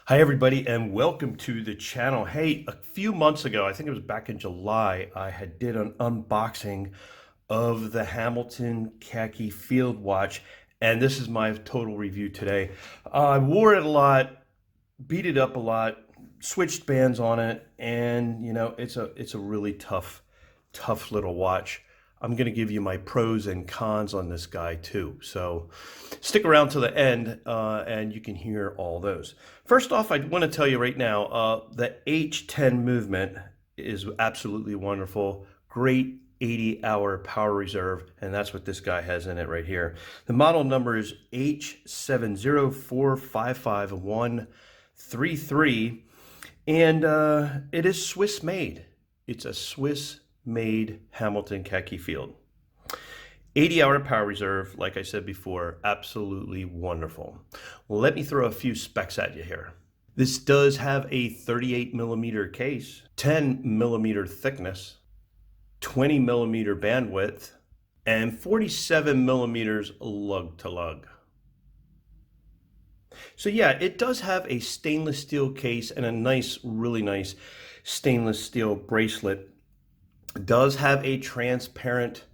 Hi everybody and welcome to the channel. Hey, a few months ago, I think it was back in July, I did an unboxing of the Hamilton Khaki Field watch, and this is my total review today. I wore it a lot, beat it up a lot, switched bands on it, and it's a really tough little watch. I'm going to give you my pros and cons on this guy too. So stick around to the end and you can hear all those. First off, I want to tell you right now, the H-10 movement is absolutely wonderful. Great 80-hour power reserve, and that's what this guy has in it right here. The model number is H70455133, and it is Swiss made. It's a Swiss made Hamilton Khaki Field. 80-hour power reserve, like I said before, absolutely wonderful. Let me throw a few specs at you here. This does have a 38 millimeter case, 10 millimeter thickness, 20 millimeter bandwidth, and 47 millimeters lug-to-lug. So yeah, it does have a stainless steel case and a nice, really nice stainless steel bracelet. It does have a transparent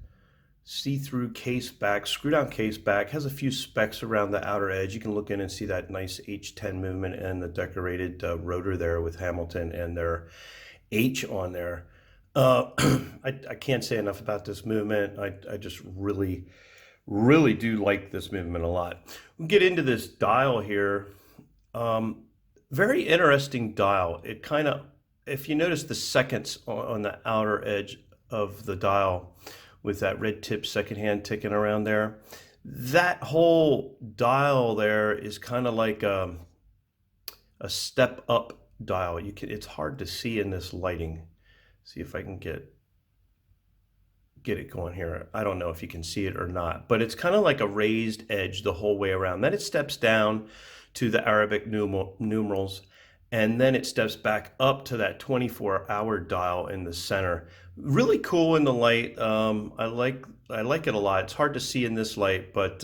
see-through case back, screw-down case back, has a few specs around the outer edge. You can look in and see that nice H-10 movement and the decorated rotor there with Hamilton and their H on there. I can't say enough about this movement. I just really do like this movement a lot. We'll get into this dial here. Very interesting dial. It kind of, if you notice the seconds on the outer edge of the dial with that red tip second hand ticking around there, that whole dial there is kind of like a step up dial. It's hard to see in this lighting. See if I can get it going here. I don't know if you can see it or not, but it's kind of like a raised edge the whole way around. Then it steps down to the Arabic numerals, and then it steps back up to that 24-hour dial in the center. Really cool in the light. I like it a lot. It's hard to see in this light, but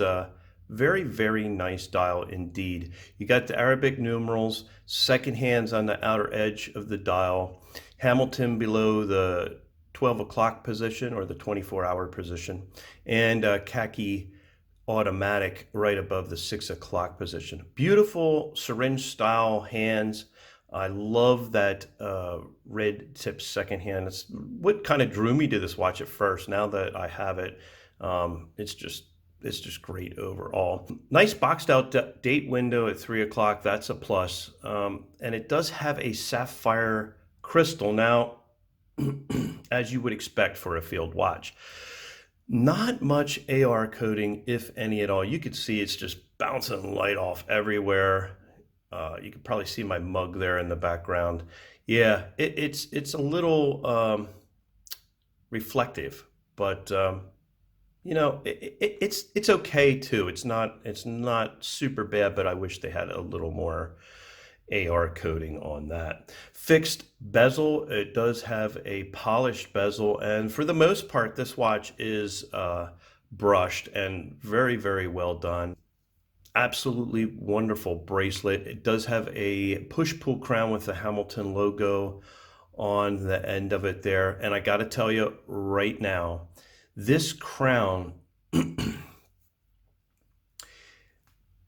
very nice dial indeed. You got the Arabic numerals, second hands on the outer edge of the dial, Hamilton below the 12 o'clock position or the 24-hour position, and khaki automatic right above the 6 o'clock position. Beautiful syringe style hands. I love that red tip second hand. It's what kind of drew me to this watch at first. Now that I have it, it's just great overall. Nice boxed out date window at 3 o'clock. That's a plus. And it does have a sapphire crystal. Now, as you would expect for a field watch, not much AR coating, if any at all. You could see it's just bouncing light off everywhere. You could probably see my mug there in the background. Yeah, it's a little reflective, but it's okay too. It's not super bad, but I wish they had a little more AR coating on that. Fixed bezel. It does have a polished bezel, and for the most part this watch is brushed and very well done. Absolutely wonderful bracelet. It does have a push-pull crown with the Hamilton logo on the end of it there, and I got to tell you right now, this crown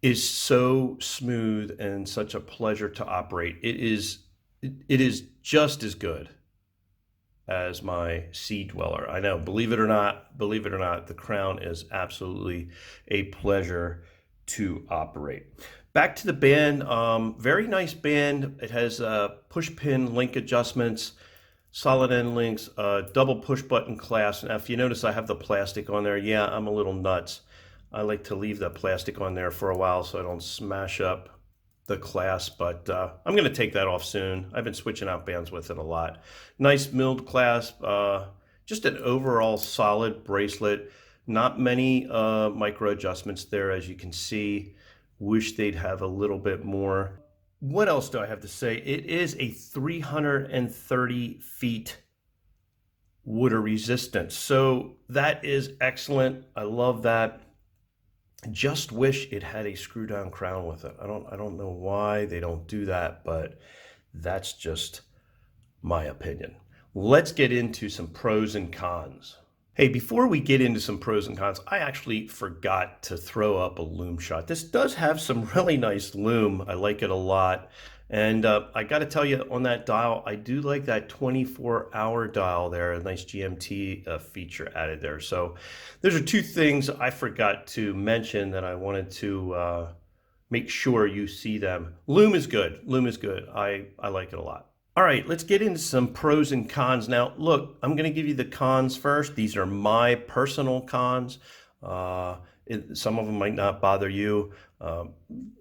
is so smooth and such a pleasure to operate. It is just as good as my Sea Dweller. I know, believe it or not, the crown is absolutely a pleasure to operate. Back to the band, very nice band. It has push pin link adjustments, solid end links, double push button clasp. Now, if you notice, I have the plastic on there. Yeah, I'm a little nuts. I like to leave the plastic on there for a while so I don't smash up the clasp, but I'm going to take that off soon. I've been switching out bands with it a lot. Nice milled clasp, just an overall solid bracelet. Not many micro adjustments there, as you can see. Wish they'd have a little bit more. What else do I have to say? It is a 330 feet water resistance, so that is excellent. I love that. Just wish it had a screw down crown with it. I don't know why they don't do that, but that's just my opinion. Let's get into some pros and cons. Hey, before we get into some pros and cons, I actually forgot to throw up a lume shot. This does have some really nice lume. I like it a lot. And I got to tell you, on that dial, I do like that 24-hour dial there, a nice GMT feature added there. So those are two things I forgot to mention that I wanted to make sure you see them. Lume is good. Lume is good. I like it a lot. All right, let's get into some pros and cons. Now, look, I'm going to give you the cons first. These are my personal cons. Some of them might not bother you.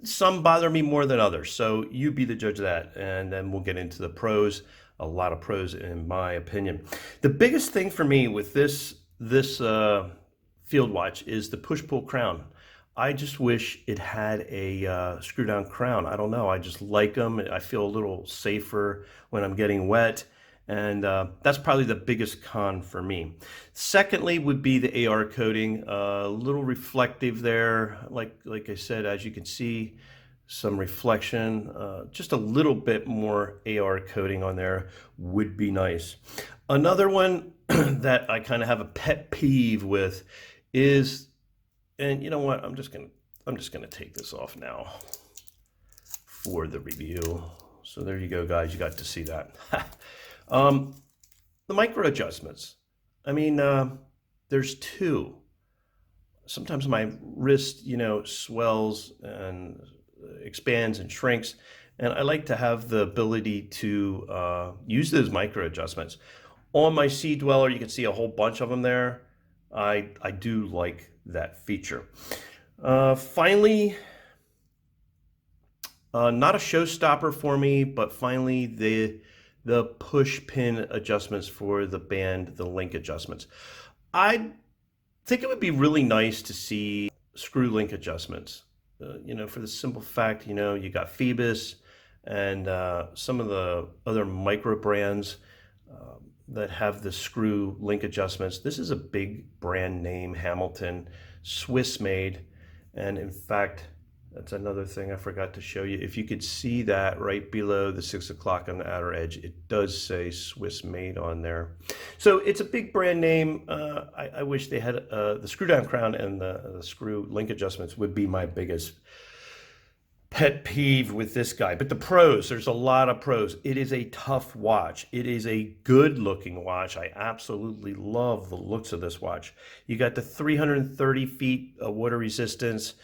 Some bother me more than others. So you be the judge of that. And then we'll get into the pros. A lot of pros, in my opinion. The biggest thing for me with this field watch is the push-pull crown. I just wish it had a screw-down crown. I don't know. I just like them. I feel a little safer when I'm getting wet. And that's probably the biggest con for me. Secondly would be the AR coating. A little reflective there. Like I said, as you can see, some reflection. Just a little bit more AR coating on there would be nice. Another one that I kind of have a pet peeve with is, and you know what, I'm just gonna take this off now for the review. So there you go, guys, you got to see that. The micro adjustments. I mean, there's two. Sometimes my wrist, swells and expands and shrinks, and I like to have the ability to use those micro adjustments. On my Sea Dweller, you can see a whole bunch of them there. I do like that feature. Finally, not a showstopper for me, but finally the push pin adjustments for the band, the link adjustments. I think it would be really nice to see screw link adjustments. For the simple fact, you got Phoebus and some of the other micro brands that have the screw link adjustments. This is a big brand name, Hamilton, Swiss made. And in fact, that's another thing I forgot to show you. If you could see that right below the 6 o'clock on the outer edge, it does say Swiss made on there. So it's a big brand name. I wish they had the screw down crown, and the screw link adjustments would be my biggest pet peeve with this guy. But the pros, there's a lot of pros. It is a tough watch. It is a good looking watch. I absolutely love the looks of this watch. You got the 330 feet of water resistance.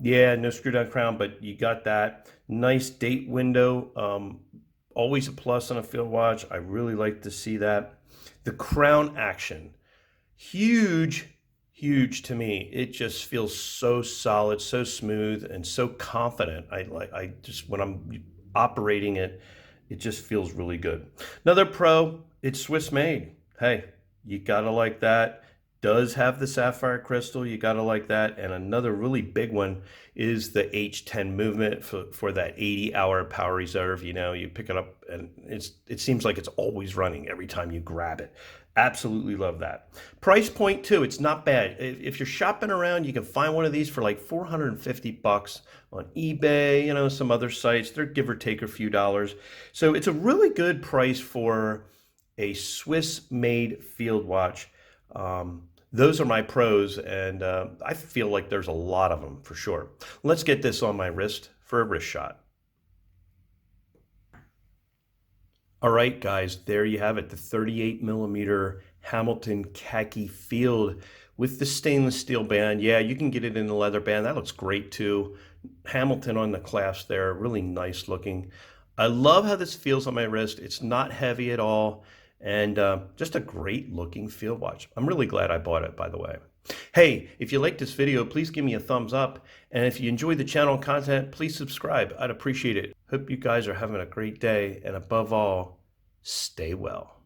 Yeah, no screw down crown, but you got that. Nice date window. Always a plus on a field watch. I really like to see that. The crown action, huge to me. It just feels so solid, so smooth, and so confident. I just, when I'm operating it, it just feels really good. Another pro, it's Swiss made. Hey, you gotta like that. Does have the sapphire crystal, you gotta like that. And another really big one is the H-10 movement for that 80-hour power reserve. You pick it up and it seems like it's always running every time you grab it. Absolutely love that. Price point too, it's not bad. If you're shopping around, you can find one of these for like $450 on eBay, some other sites. They're give or take a few dollars. So it's a really good price for a Swiss-made field watch. Those are my pros, and I feel like there's a lot of them for sure. Let's get this on my wrist for a wrist shot. All right, guys, there you have it, the 38 millimeter Hamilton Khaki Field with the stainless steel band. Yeah, you can get it in the leather band. That looks great too. Hamilton on the clasp there, really nice looking. I love how this feels on my wrist. It's not heavy at all. And just a great looking field watch. I'm really glad I bought it, by the way. Hey, if you like this video, please give me a thumbs up. And if you enjoy the channel content, please subscribe. I'd appreciate it. Hope you guys are having a great day. And above all, stay well.